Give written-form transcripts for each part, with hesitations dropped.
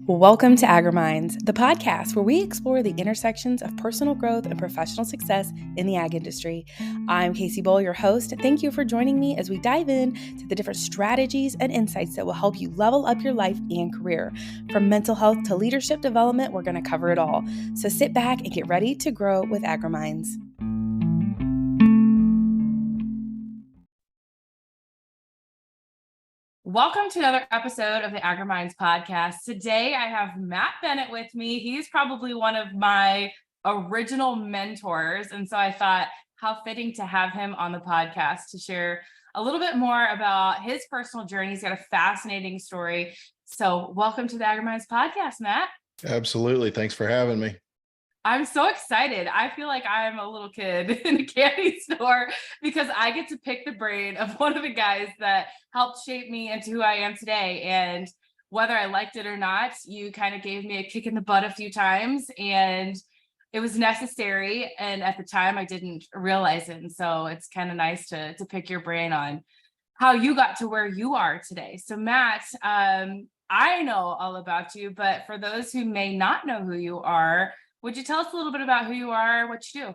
Welcome to AgriMinds, the podcast where we explore the intersections of personal growth and professional success in the ag industry. I'm Kacee, your host. Thank you for joining me as we dive in to the different strategies and insights that will help you level up your life and career. From mental health to leadership development, we're going to cover it all. So sit back and get ready to grow with AgriMinds. Welcome to another episode of the AgriMinds podcast. Today, I have Matt Bennett with me. He's probably one of my original mentors. And so I thought how fitting to have him on the podcast to share a little bit more about his personal journey. He's got a fascinating story. So welcome to the AgriMinds podcast, Matt. Absolutely. Thanks for having me. I'm so excited. I feel like I'm a little kid in a candy store because I get to pick the brain of one of the guys that helped shape me into who I am today. And whether I liked it or not, you kind of gave me a kick in the butt a few times and it was necessary. And at the time I didn't realize it. And so it's kind of nice to pick your brain on how you got to where you are today. So Matt, I know all about you, but for those who may not know who you are, would you tell us a little bit about who you are, what you do?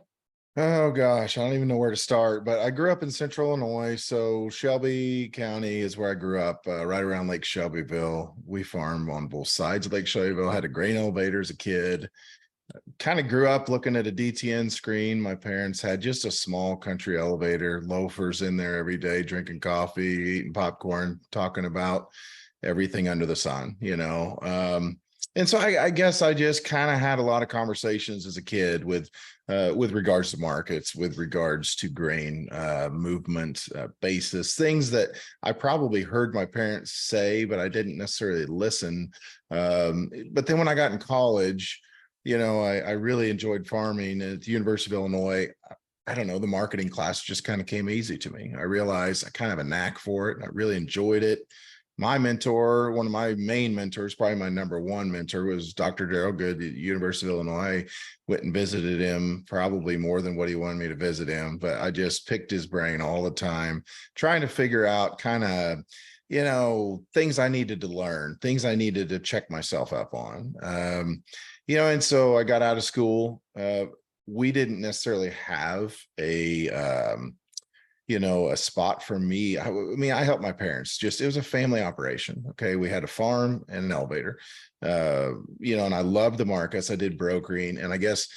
Oh gosh, I don't even know where to start, but I grew up in Central Illinois. So Shelby County is where I grew up, right around Lake Shelbyville. We farmed on both sides of Lake Shelbyville, had a grain elevator as a kid. Kind of grew up looking at a DTN screen. My parents had just a small country elevator, loafers in there every day, drinking coffee, eating popcorn, talking about everything under the sun, and so I guess I just kind of had a lot of conversations as a kid with regards to markets, with regards to grain movement, basis, things that I probably heard my parents say, but I didn't necessarily listen. But then when I got in college, I really enjoyed farming at the University of Illinois. I don't know, the marketing class just kind of came easy to me. I realized I kind of have a knack for it. And I really enjoyed it. My mentor, one of my main mentors, probably my number one mentor, was Dr. Darrell Good at the University of Illinois. Went and visited him probably more than what he wanted me to visit him, but I just picked his brain all the time, trying to figure out kind of, things I needed to learn, things I needed to check myself up on. And so I got out of school. We didn't necessarily have a spot for me. I helped my parents. It was a family operation. Okay. We had a farm and an elevator, and I loved the markets. I did brokering. And I guess,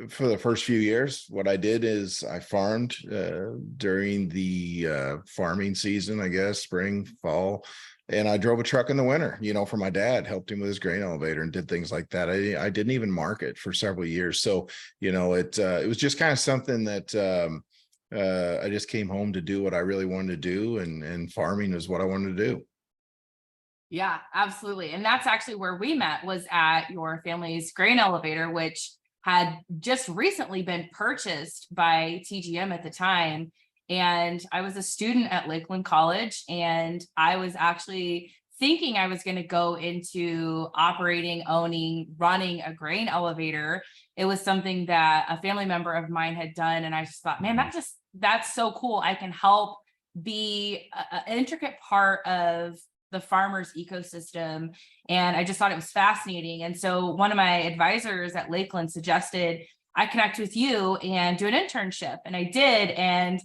for the first few years, what I did is I farmed during the farming season, I guess, spring, fall. And I drove a truck in the winter, for my dad, helped him with his grain elevator and did things like that. I didn't even market for several years. So, it was just kind of something that I just came home to do what I really wanted to do. And farming is what I wanted to do. Yeah, absolutely. And that's actually where we met, was at your family's grain elevator, which had just recently been purchased by TGM at the time. And I was a student at Lakeland College, and I was actually thinking I was going to go into operating, owning, running a grain elevator. It was something that a family member of mine had done. And I just thought, man, that's so cool. I can help be an intricate part of the farmer's ecosystem. And I just thought it was fascinating. And so one of my advisors at Lakeland suggested I connect with you and do an internship. And I did. And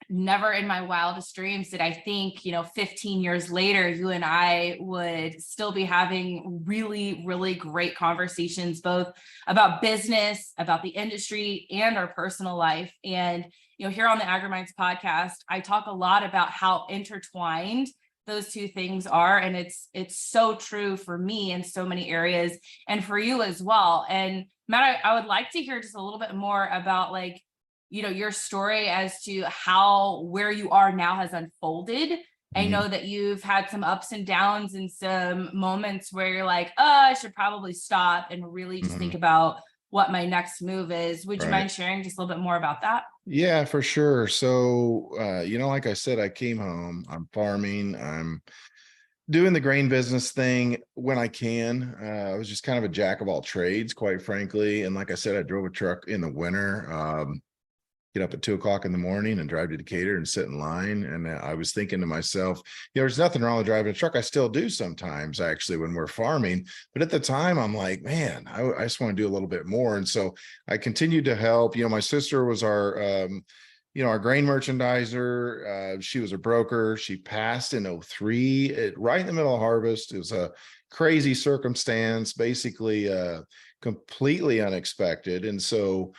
never in my wildest dreams did I think, 15 years later, you and I would still be having really, really great conversations, both about business, about the industry, and our personal life. And, here on the AgriMinds podcast, I talk a lot about how intertwined those two things are. And it's so true for me in so many areas, and for you as well. And Matt, I would like to hear just a little bit more about your story as to how where you are now has unfolded. I know that you've had some ups and downs and some moments where you're like, I should probably stop and really just think about what my next move is. Would you mind sharing just a little bit more about that? Yeah, for sure. So, like I said, I came home, I'm farming, I'm doing the grain business thing when I can. I was just kind of a jack of all trades, quite frankly. And like I said, I drove a truck in the winter. get up at 2 o'clock in the morning and drive to Decatur and sit in line. And I was thinking to myself, there's nothing wrong with driving a truck. I still do sometimes, actually, when we're farming. But at the time, I'm like, man, I just want to do a little bit more. And so I continued to help. My sister was our grain merchandiser. She was a broker. She passed in 2003, right in the middle of harvest. It was a crazy circumstance, basically completely unexpected. And so,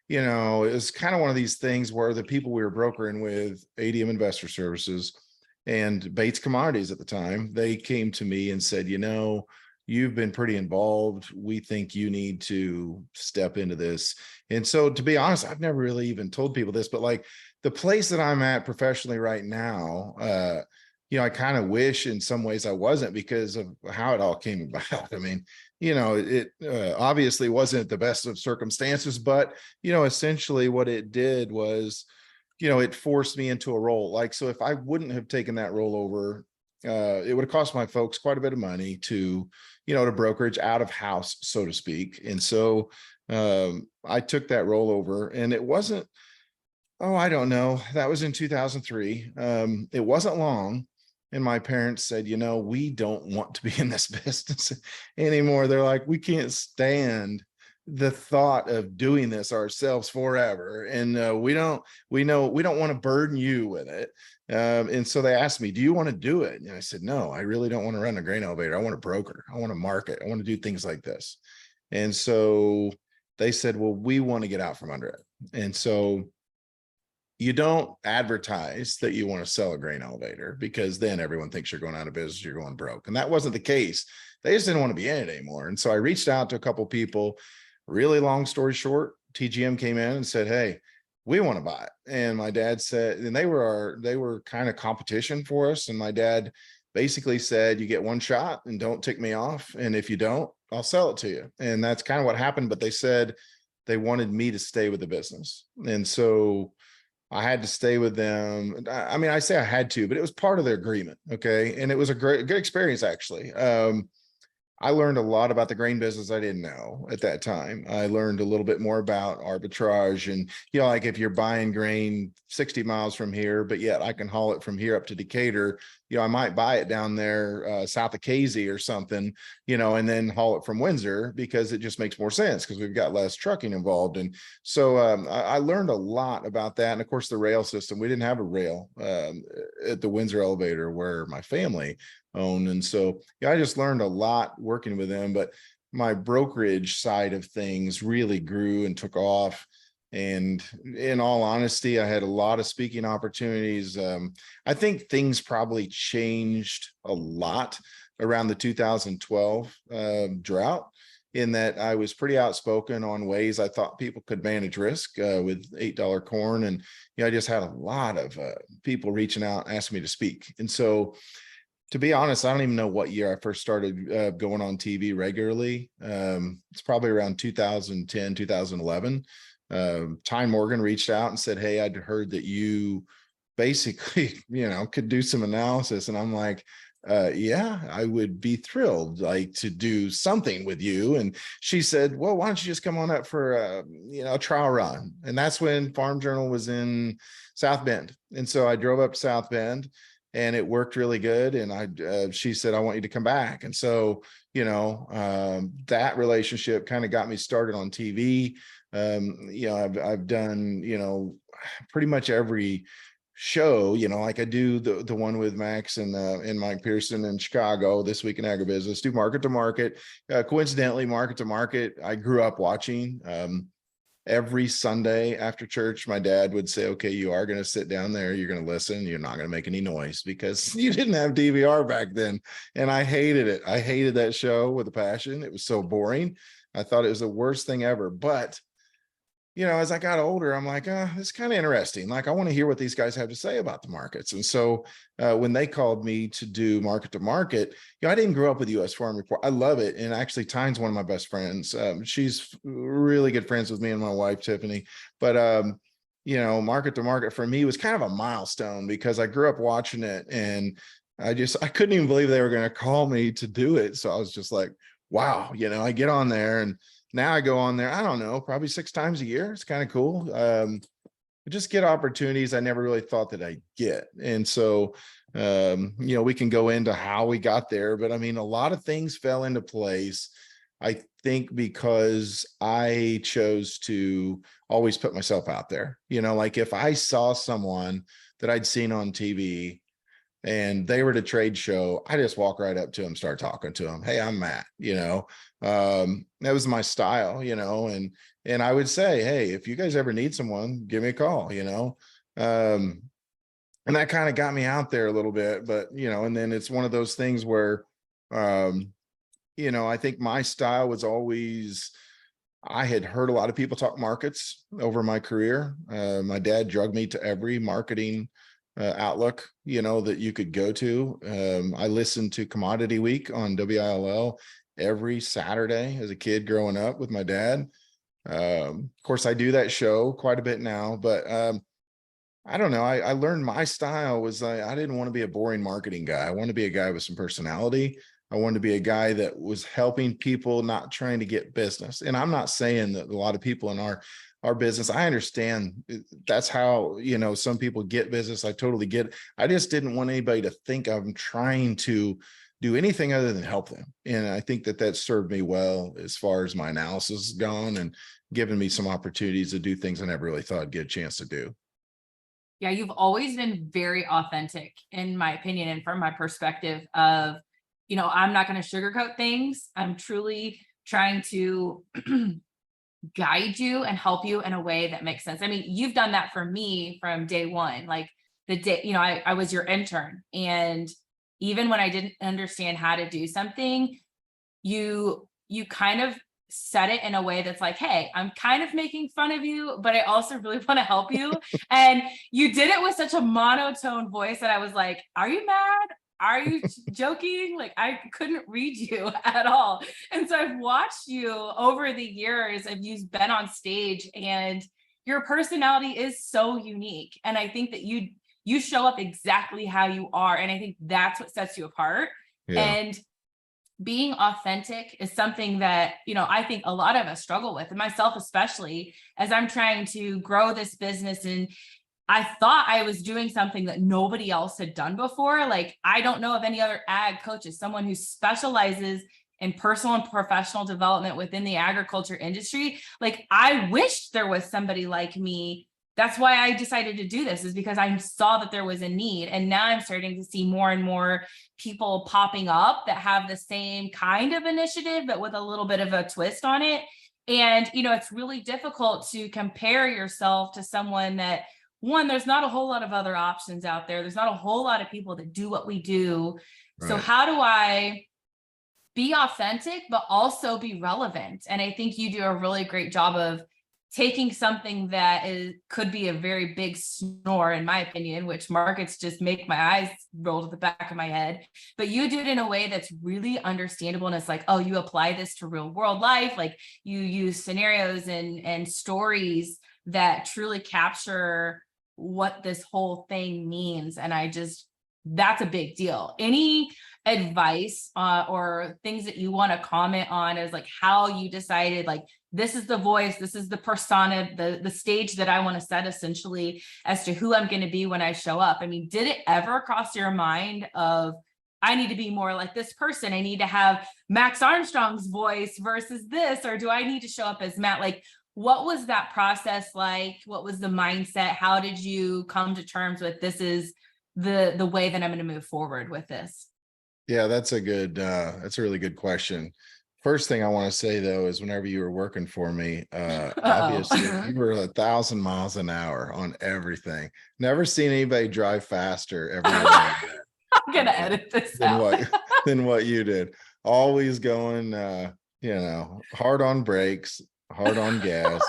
it was kind of one of these things where the people we were brokering with, ADM Investor Services and Bates Commodities at the time, they came to me and said, you've been pretty involved. We think you need to step into this. And so, to be honest, I've never really even told people this, but like the place that I'm at professionally right now, I kind of wish in some ways I wasn't, because of how it all came about. I mean, it obviously wasn't the best of circumstances, but, essentially what it did was, it forced me into a role. Like, so if I wouldn't have taken that role over, it would have cost my folks quite a bit of money to brokerage out of house, so to speak. And so I took that role over, and it wasn't, I don't know, that was in 2003. It wasn't long. And my parents said, we don't want to be in this business anymore. They're like, we can't stand the thought of doing this ourselves forever. And we don't want to burden you with it. And so they asked me, do you want to do it? And I said, no, I really don't want to run a grain elevator. I want to broker. I want to market. I want to do things like this. And so they said, well, we want to get out from under it. And so you don't advertise that you want to sell a grain elevator, because then everyone thinks you're going out of business, you're going broke. And that wasn't the case. They just didn't want to be in it anymore. And so I reached out to a couple of people. Really long story short, TGM came in and said, hey, we want to buy it. And my dad said, and they were kind of competition for us. And my dad basically said, you get one shot and don't tick me off. And if you don't, I'll sell it to you. And that's kind of what happened. But they said they wanted me to stay with the business. And so I had to stay with them. I mean, I say I had to, but it was part of the agreement. Okay. And it was a good experience, actually. I learned a lot about the grain business I didn't know at that time. I learned a little bit more about arbitrage and, like if you're buying grain 60 miles from here, but yet I can haul it from here up to Decatur, I might buy it down there south of Kacee or something, and then haul it from Windsor, because it just makes more sense because we've got less trucking involved. And so I learned a lot about that. And of course, the rail system, we didn't have a rail at the Windsor elevator where my family owned. And so I just learned a lot working with them, but my brokerage side of things really grew and took off. And in all honesty, I had a lot of speaking opportunities. I think things probably changed a lot around the 2012 drought, in that I was pretty outspoken on ways I thought people could manage risk with $8 corn. And I just had a lot of people reaching out, asking me to speak. And so, to be honest, I don't even know what year I first started going on TV regularly. It's probably around 2010, 2011. Tyne Morgan reached out and said, hey, I'd heard that you basically, could do some analysis. And I'm like, yeah, I would be thrilled to do something with you. And she said, well, why don't you just come on up for a trial run? And that's when Farm Journal was in South Bend. And so I drove up to South Bend, and it worked really good. And she said, I want you to come back. And so, that relationship kind of got me started on TV. I've done, pretty much every show, like I do the one with Max and Mike Pearson in Chicago, This Week in Agribusiness, do Market to Market. Coincidentally, Market to Market, I grew up watching. Every Sunday after church, my dad would say, okay, you are going to sit down there. You're going to listen. You're not going to make any noise, because you didn't have DVR back then. And I hated it. I hated that show with a passion. It was so boring. I thought it was the worst thing ever. But as I got older, I'm like, it's kind of interesting. Like, I want to hear what these guys have to say about the markets. And so when they called me to do Market to Market, I didn't grow up with US Farm Report. I love it. And actually, Tyne's one of my best friends. She's really good friends with me and my wife, Tiffany. But, Market to Market for me was kind of a milestone, because I grew up watching it, and I couldn't even believe they were going to call me to do it. So I was just like, wow, I get on there, and now I go on there, I don't know, probably 6 times a year. It's kind of cool. just get opportunities I never really thought that I'd get. And so, we can go into how we got there, but I mean, a lot of things fell into place. I think because I chose to always put myself out there, like if I saw someone that I'd seen on TV and they were at a trade show, I just walk right up to them, start talking to them. Hey, I'm Matt, that was my style, and I would say, hey, if you guys ever need someone, give me a call, um, and that kind of got me out there a little bit, but, and then it's one of those things where, I think my style was always, I had heard a lot of people talk markets over my career. My dad drugged me to every marketing outlook, that you could go to. I listened to Commodity Week on WILL every Saturday as a kid growing up with my dad. Of course, I do that show quite a bit now, but I don't know. I learned my style was I didn't want to be a boring marketing guy. I wanted to be a guy with some personality. I wanted to be a guy that was helping people, not trying to get business. And I'm not saying that a lot of people in our business, I understand that's how, some people get business. I totally get it. I just didn't want anybody to think I'm trying to do anything other than help them. And I think that served me well as far as my analysis has gone and given me some opportunities to do things I never really thought I'd get a chance to do. Yeah, you've always been very authentic, in my opinion, and from my perspective of, I'm not going to sugarcoat things. I'm truly trying to guide you and help you in a way that makes sense. I mean, you've done that for me from day one. Like the day, I was your intern. And even when I didn't understand how to do something, you kind of said it in a way that's like, hey, I'm kind of making fun of you, but I also really want to help you. And you did it with such a monotone voice that I was like, are you mad? Are you joking? Like, I couldn't read you at all. And so I've watched you over the years of you've been on stage, and your personality is so unique. And I think that you show up exactly how you are. And I think that's what sets you apart. Yeah. And being authentic is something that, I think a lot of us struggle with, and myself especially, as I'm trying to grow this business. And I thought I was doing something that nobody else had done before. Like, I don't know of any other ag coaches, someone who specializes in personal and professional development within the agriculture industry. Like, I wished there was somebody like me. That's why I decided to do this, is because I saw that there was a need. And now I'm starting to see more and more people popping up that have the same kind of initiative, but with a little bit of a twist on it. And, it's really difficult to compare yourself to someone that, one, there's not a whole lot of other options out there. There's not a whole lot of people that do what we do. Right. So how do I be authentic, but also be relevant? And I think you do a really great job of taking something that could be a very big snore, in my opinion, which markets just make my eyes roll to the back of my head. But you do it in a way that's really understandable. And it's like, oh, you apply this to real world life. Like, you use scenarios and stories that truly capture what this whole thing means. And that's a big deal. Any advice or things that you want to comment on as like how you decided, like, this is the voice, this is the persona, the stage that I want to set, essentially, as to who I'm going to be when I show up? I mean, did it ever cross your mind of, I need to be more like this person, I need to have Max Armstrong's voice versus this, or do I need to show up as Matt? Like, what was that process like? What was the mindset? How did you come to terms with, this is the way that I'm going to move forward with this? Yeah, that's a really good question. First thing I want to say, though, is whenever you were working for me, obviously you were 1,000 miles an hour on everything. Never seen anybody drive faster everywhere. I'm gonna edit this out. than what you did. Always going, hard on brakes, hard on gas.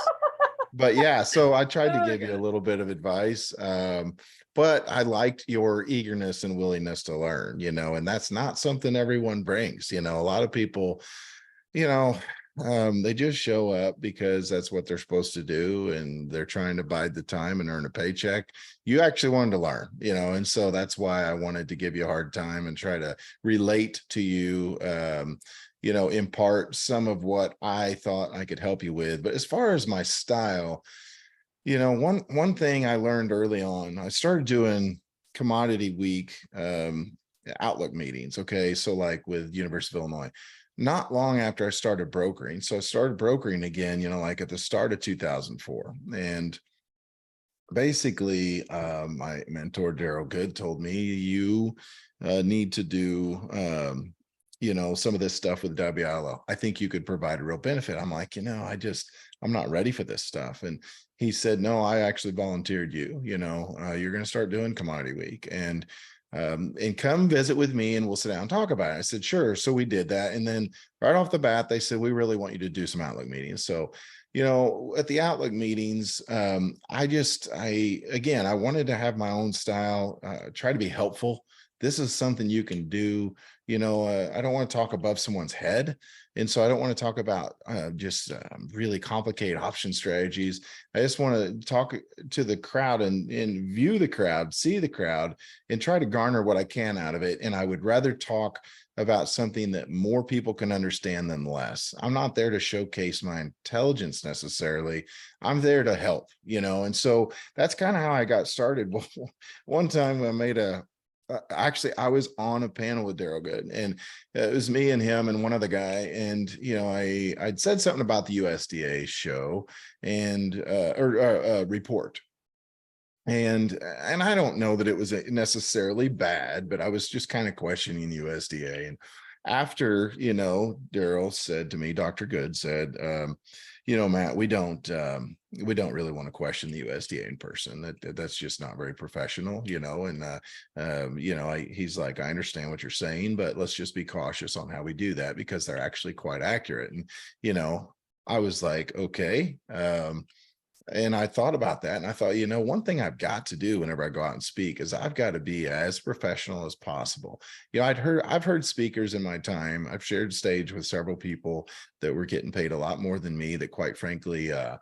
But yeah, so I tried to give you a little bit of advice. But I liked your eagerness and willingness to learn, and that's not something everyone brings. A lot of people, they just show up because that's what they're supposed to do, and they're trying to bide the time and earn a paycheck. You actually wanted to learn, and so that's why I wanted to give you a hard time and try to relate to you, impart some of what I thought I could help you with. But as far as my style, One thing I learned early on, I started doing commodity week outlook meetings. Okay. So like with University of Illinois, not long after I started brokering. So I started brokering again, like at the start of 2004. And basically, my mentor, Daryl Good, told me you need to do, some of this stuff with WILO. I think you could provide a real benefit. I'm like, I'm not ready for this stuff. And he said, no, I actually volunteered you, you're going to start doing commodity week and come visit with me and we'll sit down and talk about it. I said, sure. So we did that. And then right off the bat, they said, we really want you to do some outlook meetings. So at the outlook meetings, I wanted to have my own style, try to be helpful. This is something you can do. I don't want to talk above someone's head. And so I don't want to talk about just really complicated option strategies. I just want to talk to the crowd and view the crowd, see the crowd, and try to garner what I can out of it. And I would rather talk about something that more people can understand than less. I'm not there to showcase my intelligence necessarily. I'm there to help, and so that's kind of how I got started. One time I made actually I was on a panel with Daryl Good, and it was me and him and one other guy. And, I'd said something about the USDA show and, or report. And I don't know that it was necessarily bad, but I was just kind of questioning USDA. And after, Daryl said to me, Dr. Good said, Matt, we don't really want to question the USDA in person. That's just not very professional, and he's like, I understand what you're saying, but let's just be cautious on how we do that because they're actually quite accurate. And, I was like, okay. And I thought about that and I thought, one thing I've got to do whenever I go out and speak is I've got to be as professional as possible. I've heard speakers in my time. I've shared stage with several people that were getting paid a lot more than me that quite frankly, I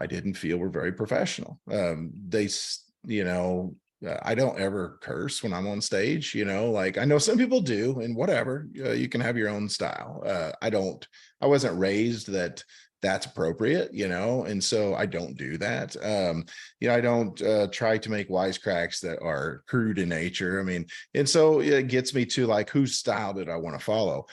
didn't feel were very professional. I don't ever curse when I'm on stage, like I know some people do and whatever, you can have your own style. I wasn't raised that that's appropriate, and so I don't do that. I don't try to make wisecracks that are crude in nature. I mean, and so it gets me to like, whose style did I want to follow?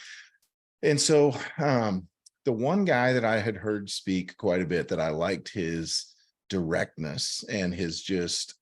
And so the one guy that I had heard speak quite a bit that I liked his directness and his just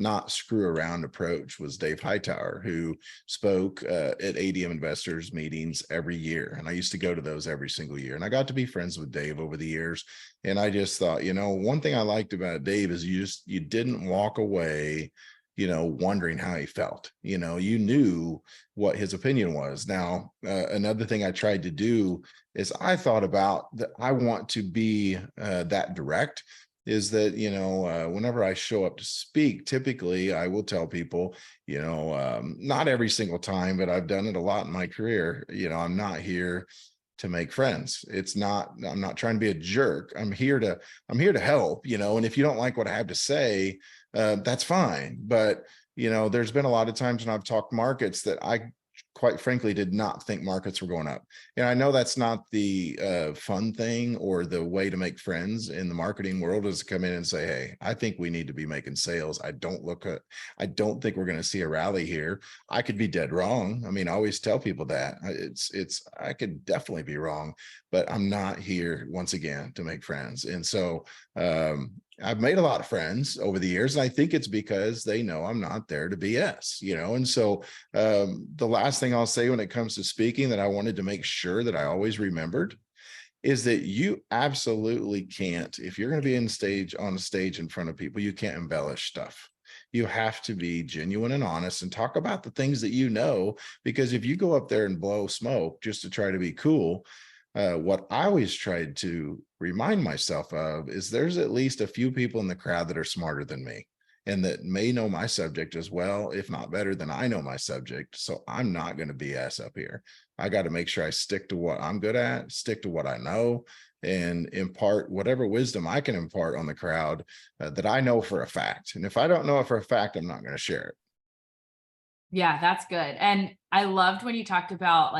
not screw around approach was Dave Hightower, who spoke at ADM investors meetings every year. And I used to go to those every single year. And I got to be friends with Dave over the years. And I just thought, one thing I liked about Dave is you didn't walk away, wondering how he felt. You knew what his opinion was. Now, another thing I tried to do is I thought about that I want to be that direct, is that, whenever I show up to speak, typically I will tell people, not every single time, but I've done it a lot in my career. I'm not here to make friends. I'm not trying to be a jerk. I'm here to help, and if you don't like what I have to say, that's fine. But, there's been a lot of times when I've talked markets that I quite frankly did not think markets were going up. And I know that's not the fun thing or the way to make friends in the marketing world, is to come in and say, hey, I think we need to be making sales. I don't think we're going to see a rally here. I could be dead wrong. I mean, I always tell people that I could definitely be wrong, but I'm not here once again to make friends. And so I've made a lot of friends over the years, and I think it's because they know I'm not there to BS, and so the last thing I'll say when it comes to speaking that I wanted to make sure that I always remembered is that you absolutely can't, if you're going to be on a stage in front of people, you can't embellish stuff. You have to be genuine and honest and talk about the things that because if you go up there and blow smoke just to try to be cool, what I always tried to remind myself of is there's at least a few people in the crowd that are smarter than me and that may know my subject as well, if not better than I know my subject. So I'm not going to BS up here. I got to make sure I stick to what I'm good at, stick to what I know, and impart whatever wisdom I can impart on the crowd that I know for a fact. And if I don't know it for a fact, I'm not going to share it. Yeah, that's good. And I loved when you talked about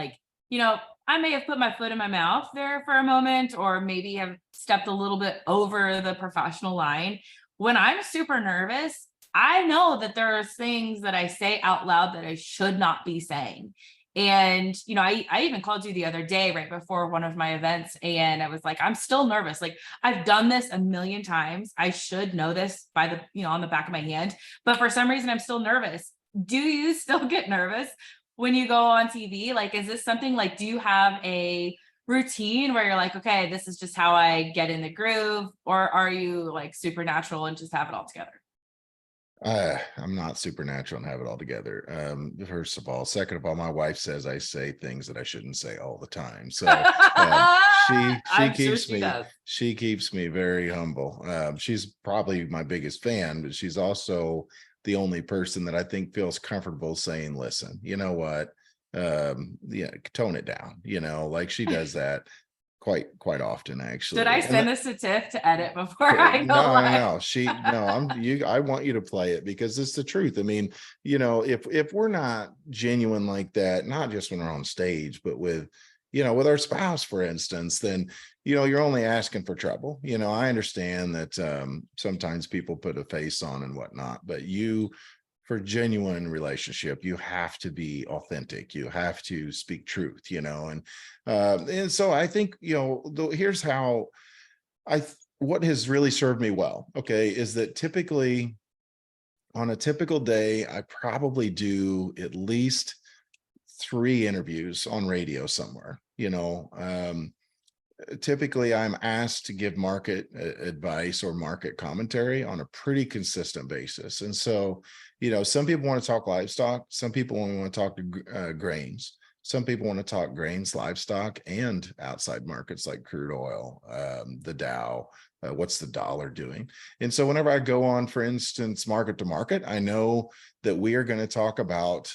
I may have put my foot in my mouth there for a moment, or maybe have stepped a little bit over the professional line. When I'm super nervous, I know that there are things that I say out loud that I should not be saying. And, I even called you the other day right before one of my events, and I was like, I'm still nervous. Like, I've done this a million times. I should know this by on the back of my hand. But for some reason, I'm still nervous. Do you still get nervous when you go on TV? Like, is this something like, do you have a routine where you're like, okay, this is just how I get in the groove? Or are you like supernatural and just have it all together? I'm not supernatural and have it all together. First of all, second of all, my wife says I say things that I shouldn't say all the time. So she I'm sure keeps she me does. very humble. She's probably my biggest fan, but she's also the only person that I think feels comfortable saying, "Listen, you know what? Yeah, tone it down." Like she does that quite often, Should I actually. And send this to Tiff to edit before I go no, no, live? no. I want you to play it because it's the truth. I mean, if we're not genuine like that, not just when we're on stage, but with our spouse, for instance, then, you're only asking for trouble. I understand that sometimes people put a face on and whatnot, but for genuine relationship, you have to be authentic. You have to speak truth, and so I think, here's how what has really served me well, okay, is that typically on a typical day, I probably do at least 3 interviews on radio somewhere. Typically I'm asked to give market advice or market commentary on a pretty consistent basis. And so, some people want to talk livestock, some people only want to talk grains. Some people want to talk grains, livestock, and outside markets like crude oil, the Dow, what's the dollar doing? And so whenever I go on, for instance, market to market, I know that we are going to talk about,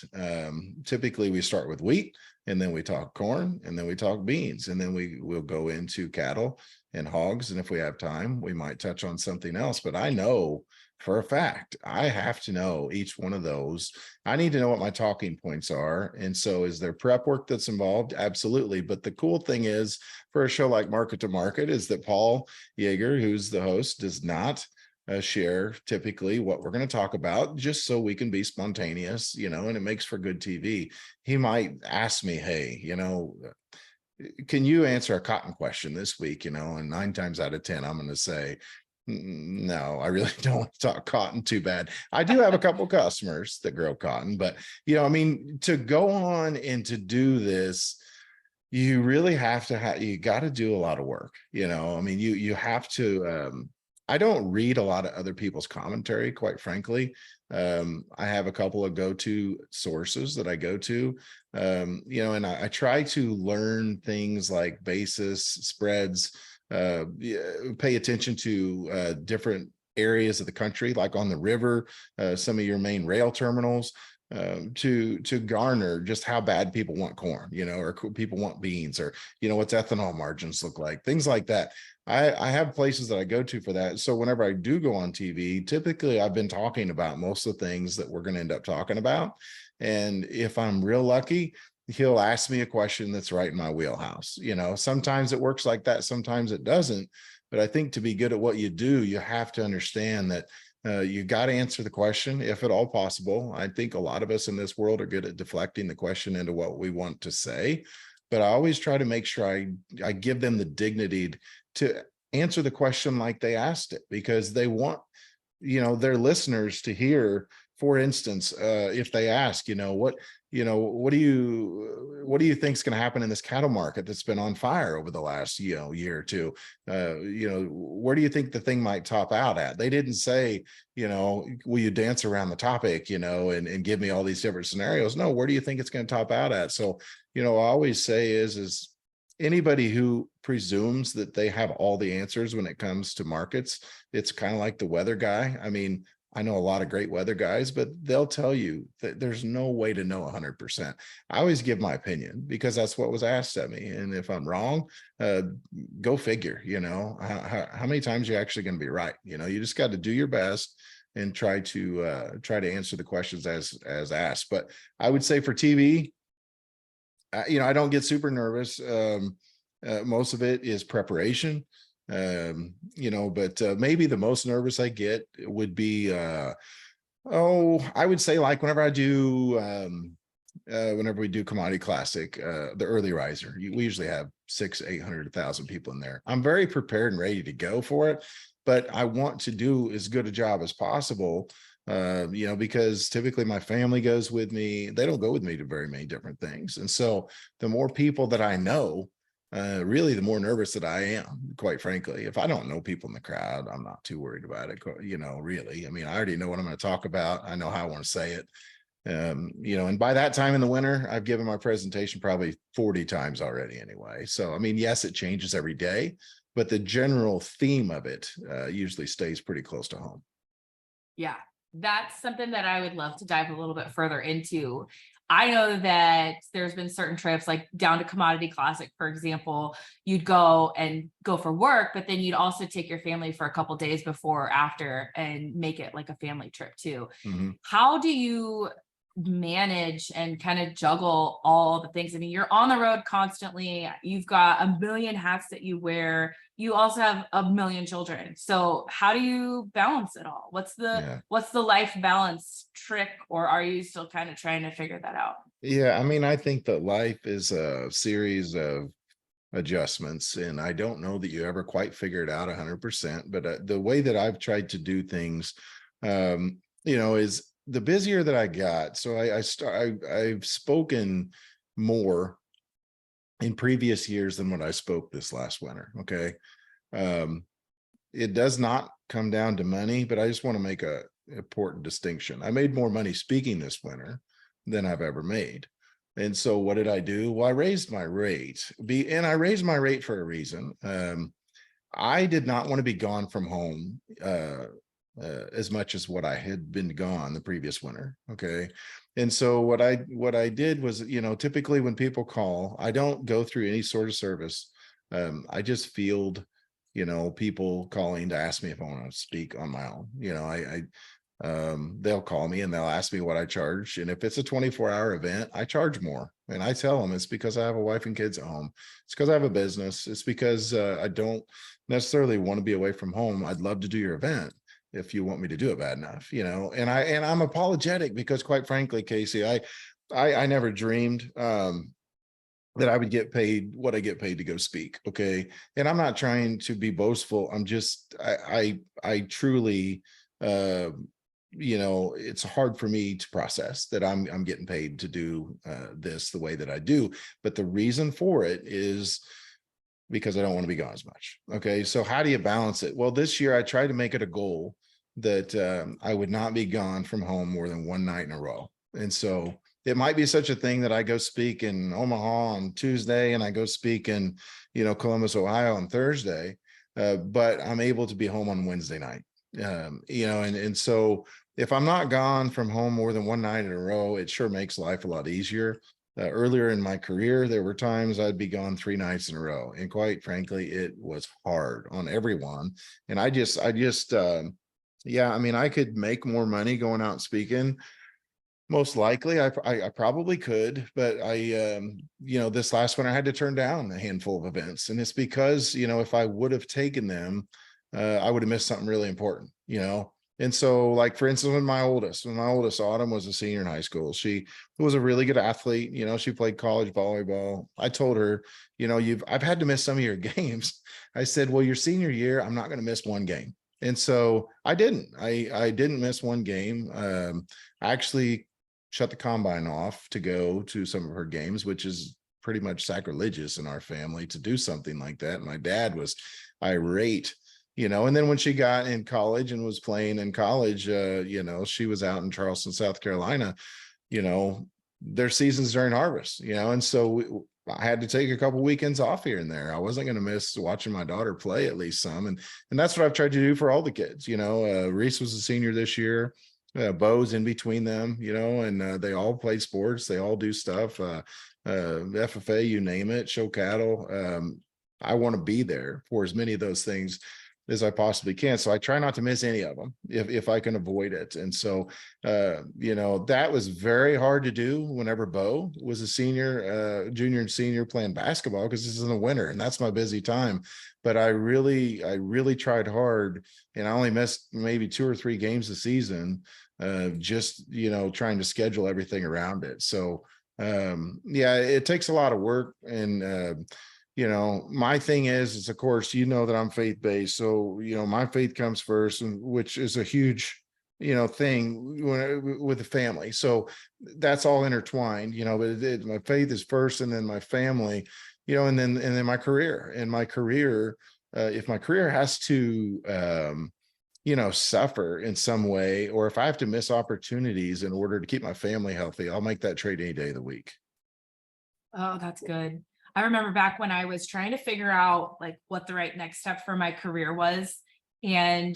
typically we start with wheat, and then we talk corn, and then we talk beans, and then we'll go into cattle and hogs. And if we have time, we might touch on something else. But I know for a fact, I have to know each one of those. I need to know what my talking points are. And so is there prep work that's involved? Absolutely. But the cool thing is for a show like Market to Market is that Paul Yeager, who's the host, does not share typically what we're going to talk about, just so we can be spontaneous, and it makes for good TV. He might ask me, hey, can you answer a cotton question this week? And 9 times out of 10, I'm going to say, no, I really don't want to talk cotton too bad. I do have a couple customers that grow cotton, but to go on and to do this, you really have to you got to do a lot of work. You have to, I don't read a lot of other people's commentary, quite frankly. I have a couple of go-to sources that I go to, and I try to learn things like basis, spreads, pay attention to different areas of the country, like on the river, some of your main rail terminals, to garner just how bad people want corn, or people want beans, or what's ethanol margins look like, things like that. I have places that I go to for that. So whenever I do go on TV, typically I've been talking about most of the things that we're going to end up talking about. And if I'm real lucky, he'll ask me a question that's right in my wheelhouse. Sometimes it works like that, sometimes it doesn't. But I think to be good at what you do, you have to understand that you got to answer the question if at all possible. I think a lot of us in this world are good at deflecting the question into what we want to say. But I always try to make sure I give them the dignity to answer the question like they asked it, because they want, their listeners to hear. For instance, if they ask, what do you think is going to happen in this cattle market that's been on fire over the last, year or two? Where do you think the thing might top out at? They didn't say, will you dance around the topic, and give me all these different scenarios? No, where do you think it's going to top out at? So, I always say is anybody who presumes that they have all the answers when it comes to markets, it's kind of like the weather guy. I mean, I know a lot of great weather guys, but they'll tell you that there's no way to know 100%. I always give my opinion because that's what was asked of me. And if I'm wrong, go figure, how many times you're actually going to be right. You just got to do your best and try to answer the questions as asked. But I would say for TV, I don't get super nervous. Most of it is preparation. But maybe the most nervous I get would be, I would say like whenever we do Commodity Classic, the early riser, we usually have 800,000 people in there. I'm very prepared and ready to go for it, but I want to do as good a job as possible. Because typically my family goes with me. They don't go with me to very many different things. And so the more people that I know, really the more nervous that I am, quite frankly. If I don't know people in the crowd, I'm not too worried about it, really. I mean, I already know what I'm going to talk about. I know how I want to say it. And by that time in the winter, I've given my presentation probably 40 times already anyway. So, I mean, yes, it changes every day, but the general theme of it usually stays pretty close to home. Yeah, that's something that I would love to dive a little bit further into. I know that there's been certain trips like down to Commodity Classic, for example, you'd go for work, but then you'd also take your family for a couple days before or after and make it like a family trip too. Mm-hmm. How do you manage and kind of juggle all the things? I mean, you're on the road constantly. You've got a million hats that you wear. You also have a million children. So how do you balance it all? What's the life balance trick, or are you still kind of trying to figure that out? Yeah, I mean, I think that life is a series of adjustments, and I don't know that you ever quite figure it out 100%. But the way that I've tried to do things, is the busier that I got. So I've spoken more in previous years than what I spoke this last winter. Okay. It does not come down to money, but I just want to make a important distinction. I made more money speaking this winter than I've ever made. And so what did I do? Well, I raised my rate. And I raised my rate for a reason. I did not want to be gone from home as much as what I had been gone the previous winter. Okay. And so what I did was, typically when people call, I don't go through any sort of service. I just field, people calling to ask me if I want to speak on my own. They'll call me and they'll ask me what I charge. And if it's a 24-hour event, I charge more. And I tell them it's because I have a wife and kids at home. It's because I have a business. It's because I don't necessarily want to be away from home. I'd love to do your event if you want me to do it bad enough, and I'm apologetic because quite frankly, Kacee, I never dreamed that I would get paid what I get paid to go speak. Okay. And I'm not trying to be boastful. I'm just, I truly, it's hard for me to process that I'm getting paid to do this the way that I do. But the reason for it is because I don't want to be gone as much. Okay. So how do you balance it? Well, this year I tried to make it a goal that I would not be gone from home more than one night in a row. And so it might be such a thing that I go speak in Omaha on Tuesday and I go speak in, Columbus, Ohio on Thursday, but I'm able to be home on Wednesday night. And so if I'm not gone from home more than one night in a row, it sure makes life a lot easier. Earlier in my career, there were times I'd be gone 3 nights in a row. And quite frankly, it was hard on everyone. And I could make more money going out and speaking. Most likely, I probably could, but this last one I had to turn down a handful of events, and it's because if I would have taken them, I would have missed something really important. And so, like for instance, when my oldest Autumn was a senior in high school, she was a really good athlete. She played college volleyball. I told her, I've had to miss some of your games. I said, well, your senior year, I'm not going to miss one game. And so I didn't. I didn't miss one game. I actually shut the combine off to go to some of her games, which is pretty much sacrilegious in our family to do something like that. My dad was irate, and then when she got in college and was playing in college, she was out in Charleston, South Carolina, their season's during harvest, and so I had to take a couple weekends off here and there. I wasn't going to miss watching my daughter play at least some. And that's what I've tried to do for all the kids. Reese was a senior this year. Bo's in between them, and they all play sports. They all do stuff. FFA, you name it, show cattle. I want to be there for as many of those things as I possibly can. So I try not to miss any of them if I can avoid it. And so, that was very hard to do whenever Bo was a senior, junior and senior playing basketball, because this is in the winter and that's my busy time. But I really tried hard, and I only missed maybe 2 or 3 games a season, just, trying to schedule everything around it. So, yeah, it takes a lot of work. And, my thing is of course, that I'm faith-based. So, my faith comes first, and which is a huge, thing with the family. So that's all intertwined, but my faith is first, and then my family, and then my career. And my career, if my career has to, suffer in some way, or if I have to miss opportunities in order to keep my family healthy, I'll make that trade any day of the week. Oh, that's good. I remember back when I was trying to figure out like what the right next step for my career was. And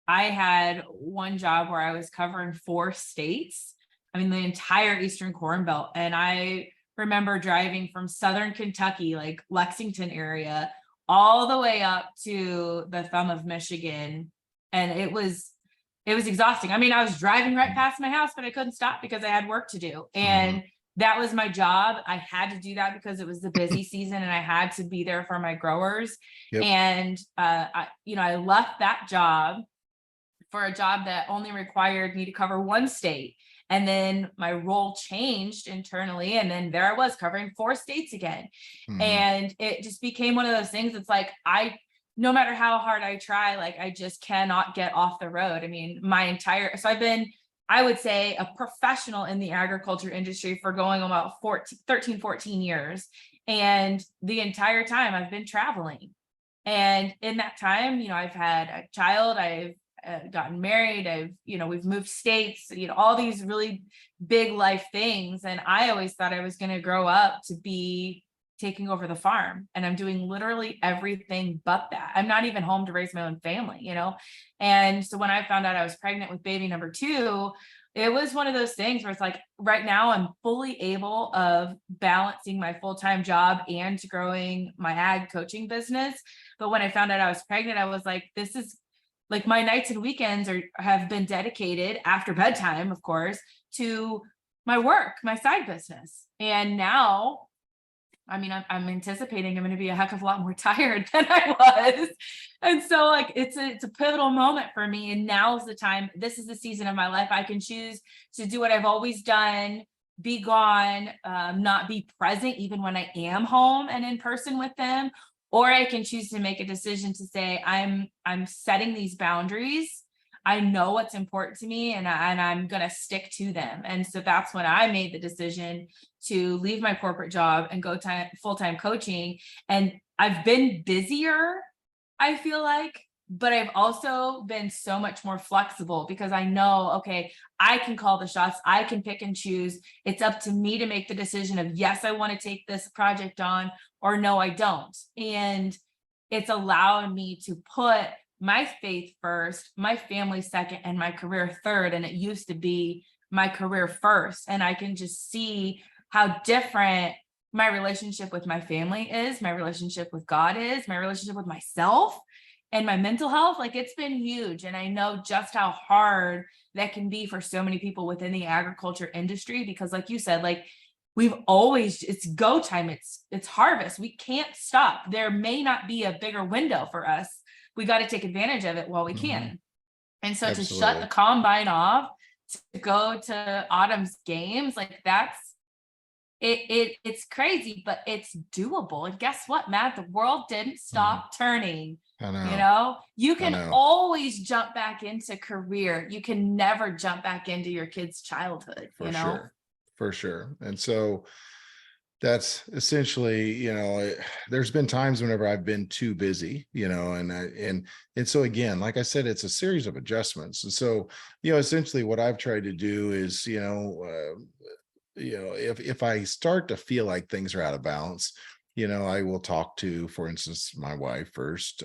I had one job where I was covering 4 states. I mean, the entire Eastern Corn Belt. And I remember driving from Southern Kentucky, like Lexington area, all the way up to the thumb of Michigan. And it was exhausting. I mean, I was driving right past my house, but I couldn't stop because I had work to do. And that was my job. I had to do that because it was the busy season and I had to be there for my growers. Yep. And, I left that job for a job that only required me to cover 1 state. And then my role changed internally. And then there I was covering 4 states again. And it just became one of those things. It's like, no matter how hard I try, like I just cannot get off the road. I mean, so I've been, I would say, a professional in the agriculture industry for going about 13, 14 years. And the entire time I've been traveling. And in that time, I've had a child, I've gotten married, we've moved states, all these really big life things. And I always thought I was going to grow up to be taking over the farm, and I'm doing literally everything but that. I'm not even home to raise my own family, And so when I found out I was pregnant with baby number 2, it was one of those things where it's like, right now I'm fully able of balancing my full-time job and growing my ag coaching business. But when I found out I was pregnant, I was like, this is like, my nights and weekends have been dedicated, after bedtime, of course, to my work, my side business. And now, I mean, I'm anticipating I'm going to be a heck of a lot more tired than I was. And so like, it's a pivotal moment for me. And now's the time. This is the season of my life. I can choose to do what I've always done, be gone, not be present, even when I am home and in person with them. Or I can choose to make a decision to say, I'm setting these boundaries. I know what's important to me, and I'm going to stick to them. And so that's when I made the decision to leave my corporate job and go full-time coaching. And I've been busier, I feel like, but I've also been so much more flexible, because I know, okay, I can call the shots. I can pick and choose. It's up to me to make the decision of, yes, I want to take this project on, or no, I don't. And it's allowed me to put my faith first, my family second, and my career third. And it used to be my career first. And I can just see how different my relationship with my family is, my relationship with God is, my relationship with myself and my mental health. Like, it's been huge. And I know just how hard that can be for so many people within the agriculture industry, because like you said, like, it's go time. It's harvest. We can't stop. There may not be a bigger window for us. We got to take advantage of it while we can. And so to shut the combine off, to go to Autumn's games, like it's crazy, but it's doable. And guess what, Matt? The world didn't stop turning. I know. You can always jump back into career. You can never jump back into your kid's childhood, For sure. And so that's essentially, there's been times whenever I've been too busy, and so again, like I said, it's a series of adjustments. And so, essentially what I've tried to do is, if I start to feel like things are out of balance, I will talk to, for instance, my wife first,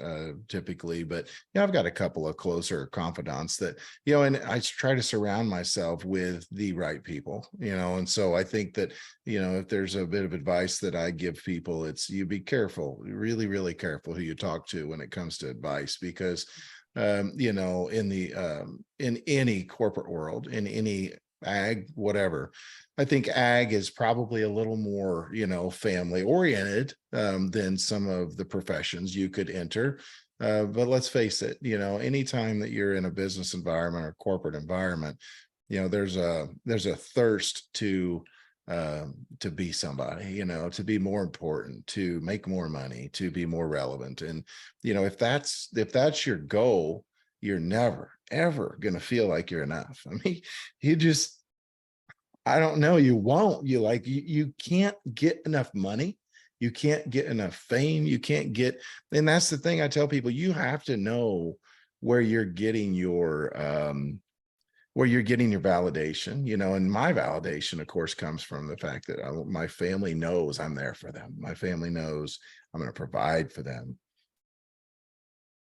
typically, but I've got a couple of closer confidants that, and I try to surround myself with the right people, and so I think that, if there's a bit of advice that I give people, it's you be careful, really, really careful who you talk to when it comes to advice, because in any corporate world, in any ag, whatever, I think ag is probably a little more, family oriented than some of the professions you could enter. But let's face it, anytime that you're in a business environment or corporate environment, there's a thirst to be somebody, to be more important, to make more money, to be more relevant. And, if that's your goal, you're never, ever going to feel like you're enough. I mean, you just, I don't know, you won't. You can't get enough money. You can't get enough fame. You can't get, and that's the thing I tell people, you have to know where you're getting your validation, and my validation, of course, comes from the fact that my family knows I'm there for them. My family knows I'm going to provide for them.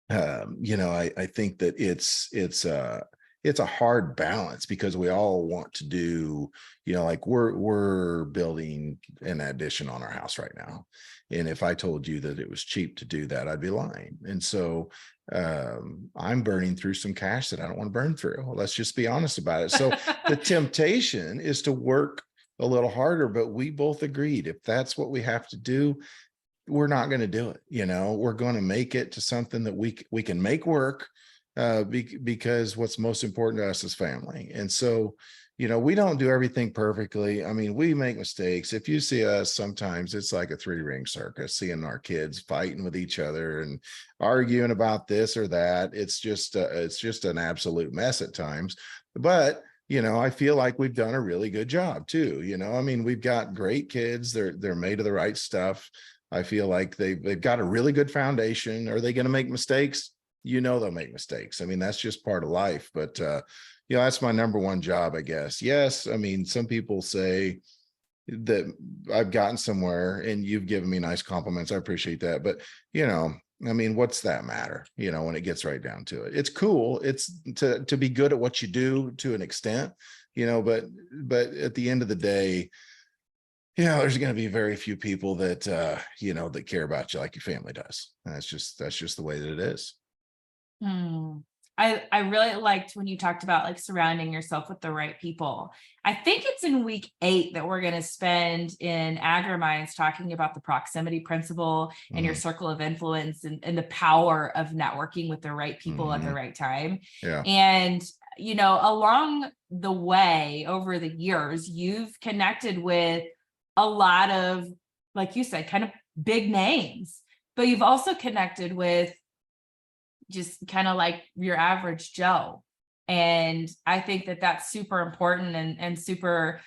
I think that it's a hard balance, because we all want to do, like we're building an addition on our house right now. And if I told you that it was cheap to do that, I'd be lying. And so I'm burning through some cash that I don't want to burn through. Let's just be honest about it. So the temptation is to work a little harder, but we both agreed if that's what we have to do, we're not going to do it. We're going to make it to something that we can make work, because what's most important to us is family. And so, we don't do everything perfectly. I mean, we make mistakes. If you see us, sometimes it's like a 3-ring circus, seeing our kids fighting with each other and arguing about this or that. It's just an absolute mess at times. But I feel like we've done a really good job too. I mean, we've got great kids. They're made of the right stuff. I feel like they've got a really good foundation. Are they going to make mistakes? They'll make mistakes. I mean, that's just part of life. But that's my number one job, I guess. Yes, I mean, some people say that I've gotten somewhere, and you've given me nice compliments. I appreciate that. But I mean, what's that matter? When it gets right down to it, it's cool. It's to be good at what you do to an extent. But at the end of the day, there's going to be very few people that that care about you like your family does. And that's just the way that it is. I really liked when you talked about like surrounding yourself with the right people. I think it's in week 8 that we're going to spend in Agriminds talking about the proximity principle and your circle of influence, and the power of networking with the right people at the right time. Yeah. And, along the way, over the years, you've connected with a lot of, like you said, kind of big names, but you've also connected with just kind of like your average Joe. And I think that that's super important, and super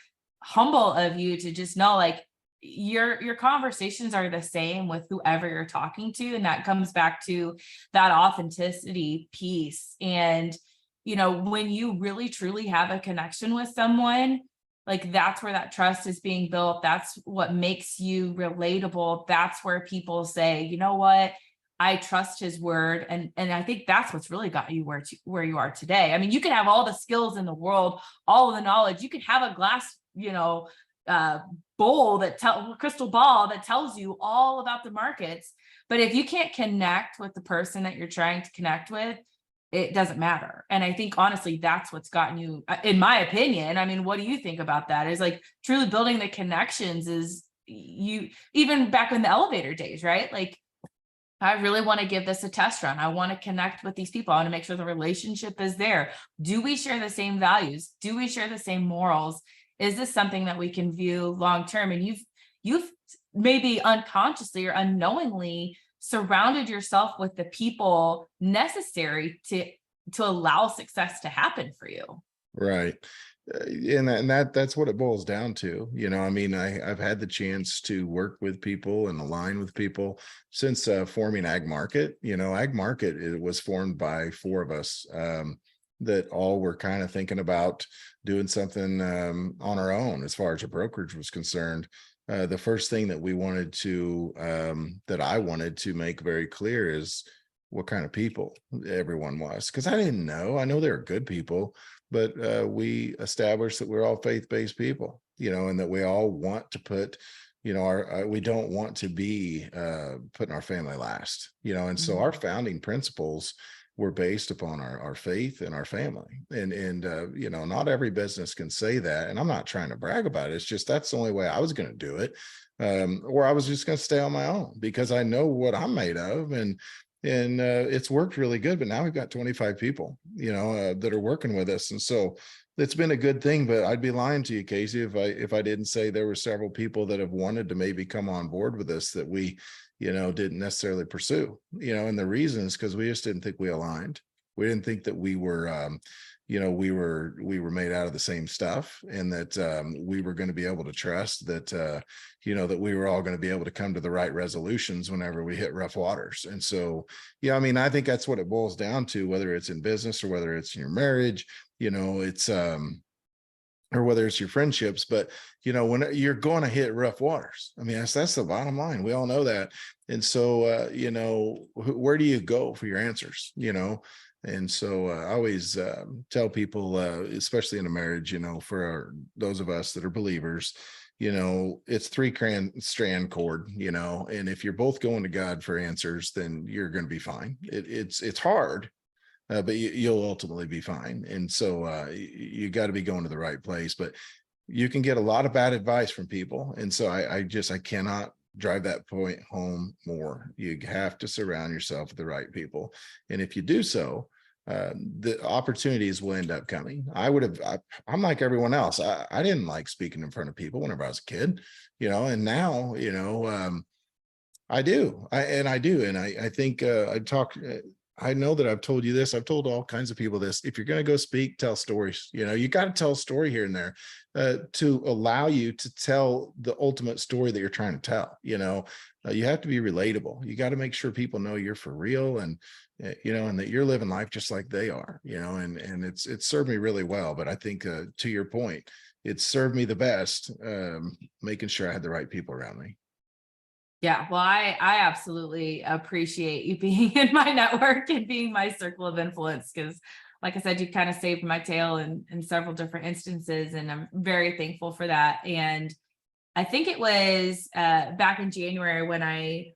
humble of you to just know, like, your conversations are the same with whoever you're talking to. And that comes back to that authenticity piece. And, when you really truly have a connection with someone, like, that's where that trust is being built. That's what makes you relatable. That's where people say, you know what, I trust his word. And I think that's what's really got you where you are today. I mean, you can have all the skills in the world, all of the knowledge. You could have a glass, crystal ball that tells you all about the markets. But if you can't connect with the person that you're trying to connect with, it doesn't matter. And I think, honestly, that's what's gotten you, in my opinion. I mean, what do you think about that? Is like truly building the connections is you, even back in the elevator days, right? Like, I really want to give this a test run. I want to connect with these people. I want to make sure the relationship is there. Do we share the same values? Do we share the same morals? Is this something that we can view long-term? And you've maybe unconsciously or unknowingly surrounded yourself with the people necessary to allow success to happen for you. Right. And that's what it boils down to. I mean, I've had the chance to work with people and align with people since forming Ag Market. Ag Market, it was formed by 4 of us that all were kind of thinking about doing something on our own as far as a brokerage was concerned. the first thing that we wanted to, that I wanted to make very clear is what kind of people everyone was. Because I didn't know. I know they were good people, but we established that we're all faith-based people, and that we all want to put, we don't want to be putting our family last, and so our founding principles were based upon our faith and our family. And not every business can say that. And I'm not trying to brag about it. It's just, that's the only way I was going to do it. Or I was just going to stay on my own because I know what I'm made of. And it's worked really good, but now we've got 25 people, that are working with us. And so it's been a good thing, but I'd be lying to you, Kacee, if I didn't say there were several people that have wanted to maybe come on board with us that we, didn't necessarily pursue, and the reason is because we just didn't think we aligned. We didn't think that we were, we were made out of the same stuff, and that we were going to be able to trust that, that we were all going to be able to come to the right resolutions whenever we hit rough waters. And so, I think that's what it boils down to, whether it's in business or whether it's in your marriage, it's, or whether it's your friendships, but when you're going to hit rough waters, I mean, that's the bottom line. We all know that. And so, where do you go for your answers, And so I always tell people, especially in a marriage, for those of us that are believers, it's 3-strand cord, and if you're both going to God for answers, then you're going to be fine. It's hard. But you'll ultimately be fine. And so you got to be going to the right place, but you can get a lot of bad advice from people. And so I cannot drive that point home more. You have to surround yourself with the right people. And if you do so, the opportunities will end up coming. I'm like everyone else. I didn't like speaking in front of people whenever I was a kid, and now, I do. I do. And I think I know that I've told you this. I've told all kinds of people this. If you're going to go speak, tell stories. You got to tell a story here and there to allow you to tell the ultimate story that you're trying to tell. You have to be relatable. You got to make sure people know you're for real, and and that you're living life just like they are. And it's served me really well. But I think to your point, it served me the best, making sure I had the right people around me. Yeah, well, I absolutely appreciate you being in my network and being my circle of influence, because like I said, you kind of saved my tail in several different instances, and I'm very thankful for that. And I think it was back in January when I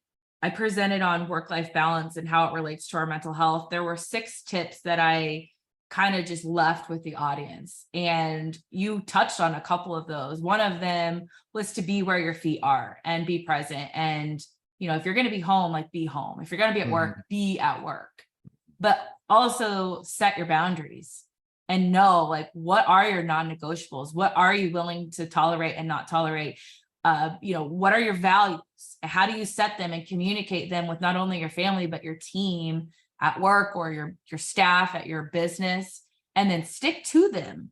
presented on work-life balance and how it relates to our mental health. There were 6 tips that I kind of just left with the audience, and you touched on a couple of those. One of them was to be where your feet are and be present. And if you're going to be home, like, be home. If you're going to be at work, be at work. But also set your boundaries and know, like, what are your non-negotiables? What are you willing to tolerate and not tolerate? What are your values? How do you set them and communicate them with not only your family but your team at work or your staff at your business, and then stick to them.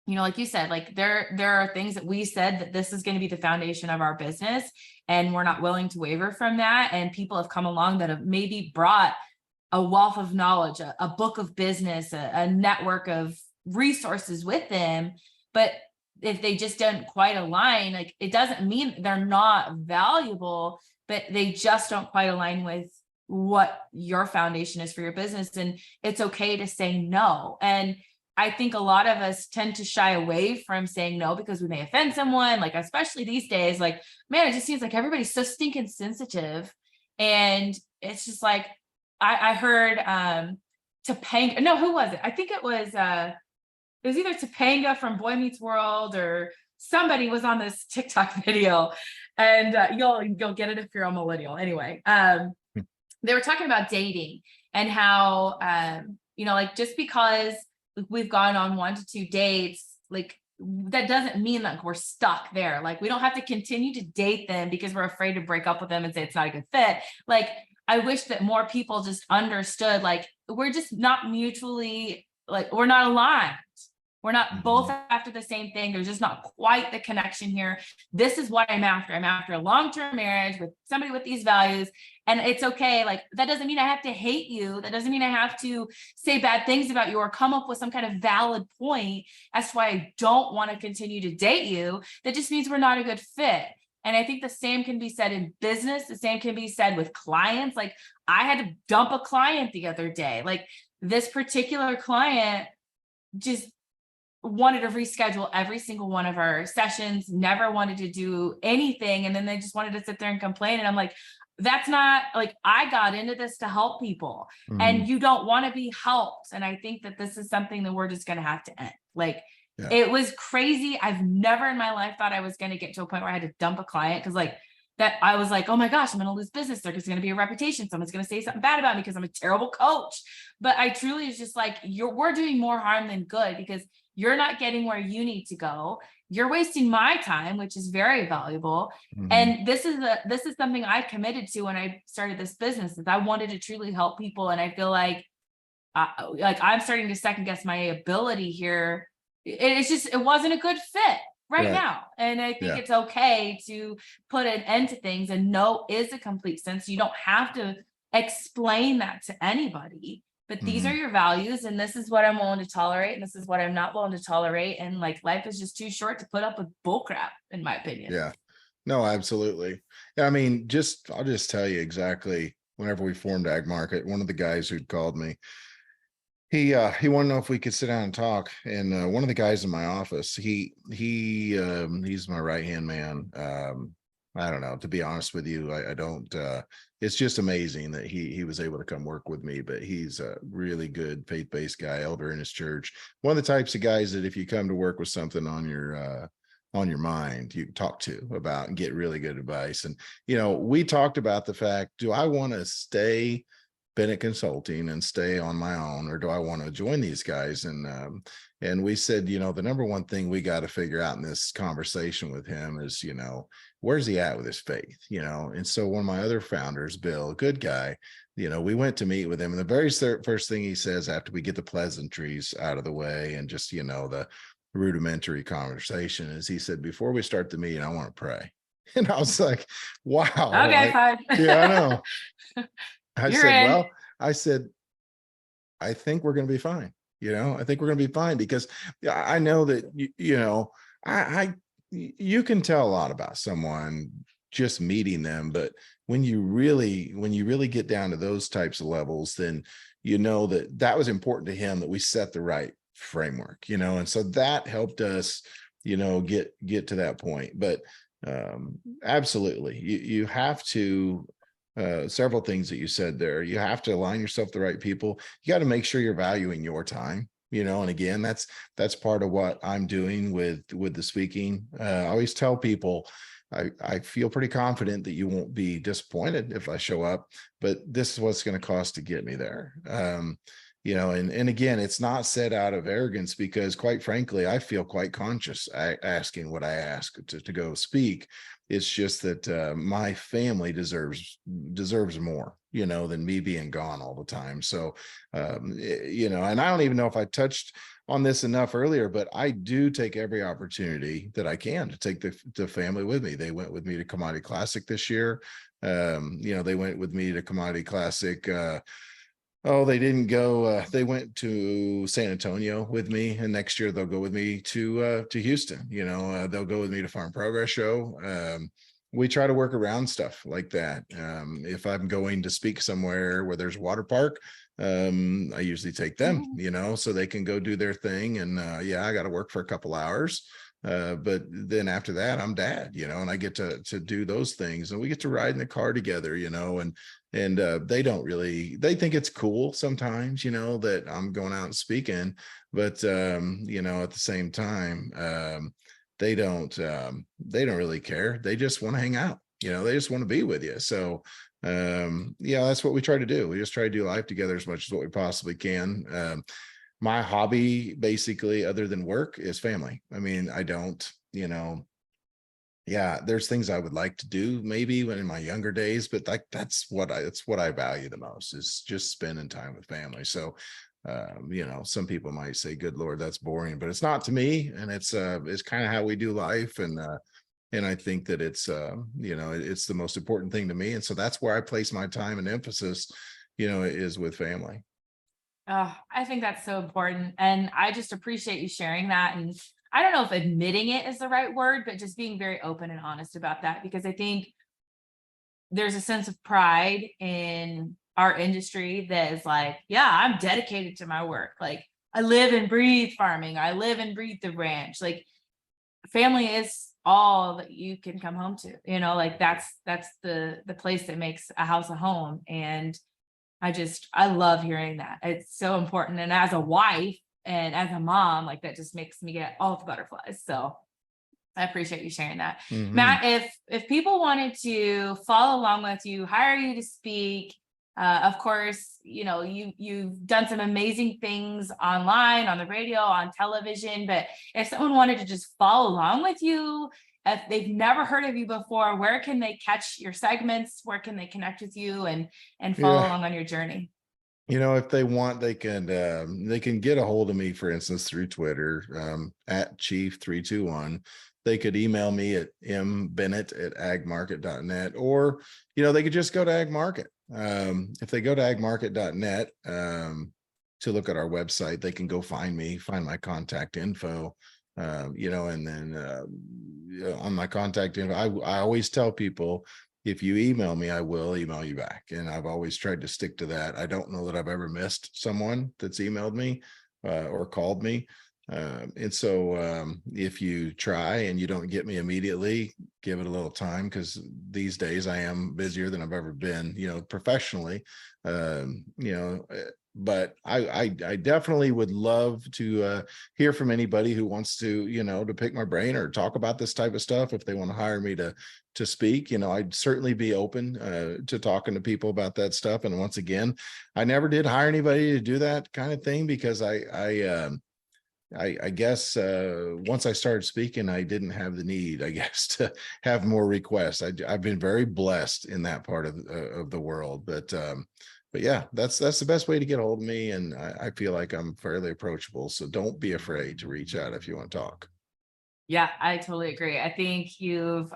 Like you said, like there are things that we said that this is going to be the foundation of our business, and we're not willing to waver from that. And people have come along that have maybe brought a wealth of knowledge, a book of business, a network of resources with them. But if they just don't quite align, like, it doesn't mean they're not valuable, but they just don't quite align with what your foundation is for your business. And it's okay to say no. And I think a lot of us tend to shy away from saying no because we may offend someone, like, especially these days, like, man, it just seems like everybody's so stinking sensitive. And it's just like, I heard Topanga, no, who was it? I think it was either Topanga from Boy Meets World, or somebody was on this TikTok video, and you'll get it if you're a millennial. Anyway, they were talking about dating and how, like, just because we've gone on 1 to 2 dates, like, that doesn't mean that we're stuck there. Like, we don't have to continue to date them because we're afraid to break up with them and say it's not a good fit. Like, I wish that more people just understood, like, we're just not mutually, like, we're not aligned. We're not both after the same thing. There's just not quite the connection here. This is what I'm after. I'm after a long-term marriage with somebody with these values. And it's okay. Like, that doesn't mean I have to hate you. That doesn't mean I have to say bad things about you or come up with some kind of valid point as to why I don't want to continue to date you. That just means we're not a good fit. And I think the same can be said in business. The same can be said with clients. Like I had to dump a client the other day. Like this particular client just wanted to reschedule every single one of our sessions, never wanted to do anything. And then they just wanted to sit there and complain. And I'm like, that's not like, I got into this to help people and Mhm. you don't want to be helped. And I think that this is something that we're just going to have to end. Like Yeah. it was crazy. I've never in my life thought I was going to get to a point where I had to dump a client because like that I was like, oh my gosh, I'm going to lose business. There's going to be a reputation. Someone's going to say something bad about me because I'm a terrible coach. But I truly is just like, we're doing more harm than good because you're not getting where you need to go. You're wasting my time, which is very valuable. Mhm. And this is something I committed to when I started this business is I wanted to truly help people. And I feel like I'm starting to second guess my ability here. It's just, it wasn't a good fit right Right. now. And I think Yeah. it's okay to put an end to things, and no is a complete sense. You don't have to explain that to anybody, but these are Mhm. your values and this is what I'm willing to tolerate and this is what I'm not willing to tolerate. And like life is just too short to put up with bull crap, in my opinion. Yeah. No, absolutely. Yeah, I mean, I'll just tell you exactly whenever we formed Ag Market, one of the guys who'd called me, he wanted to know if we could sit down and talk. And one of the guys in my office, he's my right hand man. I don't know, to be honest with you, I don't it's just amazing that he was able to come work with me, but he's a really good faith-based guy, elder in his church. One of the types of guys that if you come to work with something on your mind, you talk to about and get really good advice. And we talked about the fact, do I want to stay Bennett Consulting and stay on my own, or do I want to join these guys? And we said, the number one thing we got to figure out in this conversation with him is, where's he at with his faith? And so one of my other founders, Bill, a good guy, we went to meet with him, and the very first thing he says after we get the pleasantries out of the way and just the rudimentary conversation is he said, before we start the meeting, I want to pray. And I was like, wow. Okay, fine. Yeah, I know. I You're said, in. well, I said, I think we're going to be fine. I think we're going to be fine because I know that, you can tell a lot about someone just meeting them. But when you really get down to those types of levels, then that was important to him, that we set the right framework, and so that helped us, get to that point. But absolutely, you have to, several things that you said there. You have to align yourself with the right people. You got to make sure you're valuing your time, and again, that's part of what I'm doing with the speaking. I always tell people, I feel pretty confident that you won't be disappointed if I show up, but this is what's going to cost to get me there. And again, it's not said out of arrogance, because quite frankly, I feel quite conscious asking what I ask to go speak. It's just that my family deserves more, than me being gone all the time. So, and I don't even know if I touched on this enough earlier, but I do take every opportunity that I can to take the family with me. They went with me to Commodity Classic this year. They went with me to Commodity Classic. Oh, they didn't go. They went to San Antonio with me, and next year they'll go with me to Houston. They'll go with me to Farm Progress Show. We try to work around stuff like that. If I'm going to speak somewhere where there's a water park, I usually take them. So they can go do their thing. And yeah, I got to work for a couple hours. But then after that, I'm dad, and I get to do those things, and we get to ride in the car together, and they think it's cool sometimes, that I'm going out and speaking, but at the same time, they don't really care. They just want to hang out, they just want to be with you. So yeah, that's what we try to do. We just try to do life together as much as what we possibly can. My hobby, basically, other than work, is family. I mean, I don't, yeah, there's things I would like to do maybe when in my younger days, but that's what I value the most, is just spending time with family. So, some people might say, good Lord, that's boring, but it's not to me. And it's kind of how we do life. And I think that it's it's the most important thing to me. And so that's where I place my time and emphasis, is with family. Oh, I think that's so important. And I just appreciate you sharing that. And I don't know if admitting it is the right word, but just being very open and honest about that, because I think there's a sense of pride in our industry that is like, yeah, I'm dedicated to my work. Like, I live and breathe farming. I live and breathe the ranch. Like, family is all that you can come home to, like that's the place that makes a house a home. And I love hearing that. It's so important. And as a wife and as a mom, like that just makes me get all the butterflies. So I appreciate you sharing that. Mhm. Matt, if people wanted to follow along with you, hire you to speak, of course, you've done some amazing things online, on the radio, on television. But if someone wanted to just follow along with you, if they've never heard of you before, where can they catch your segments? Where can they connect with you and follow Yeah. along on your journey? If they want, they can get a hold of me, for instance, through Twitter, at Chief321. They could email me at mbennett@agmarket.net, or, they could just go to Agmarket. If they go to agmarket.net, to look at our website, they can go find me, find my contact info, and then, on my contact info, I always tell people, if you email me, I will email you back. And I've always tried to stick to that. I don't know that I've ever missed someone that's emailed me, or called me. And so, if you try and you don't get me immediately, give it a little time, because these days I am busier than I've ever been, professionally. But I definitely would love to, hear from anybody who wants to, to pick my brain or talk about this type of stuff. If they want to hire me to speak, I'd certainly be open, to talking to people about that stuff. And once again, I never did hire anybody to do that kind of thing, because I guess, once I started speaking, I didn't have the need, I guess, to have more requests. I've been very blessed in that part of the world. But yeah, that's the best way to get a hold of me. And I feel like I'm fairly approachable. So don't be afraid to reach out if you want to talk. Yeah, I totally agree. I think you've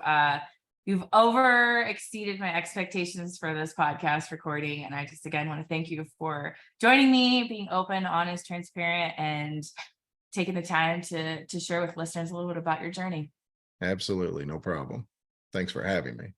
over exceeded my expectations for this podcast recording. And I just again want to thank you for joining me, being open, honest, transparent, and taking the time to share with listeners a little bit about your journey. Absolutely. No problem. Thanks for having me.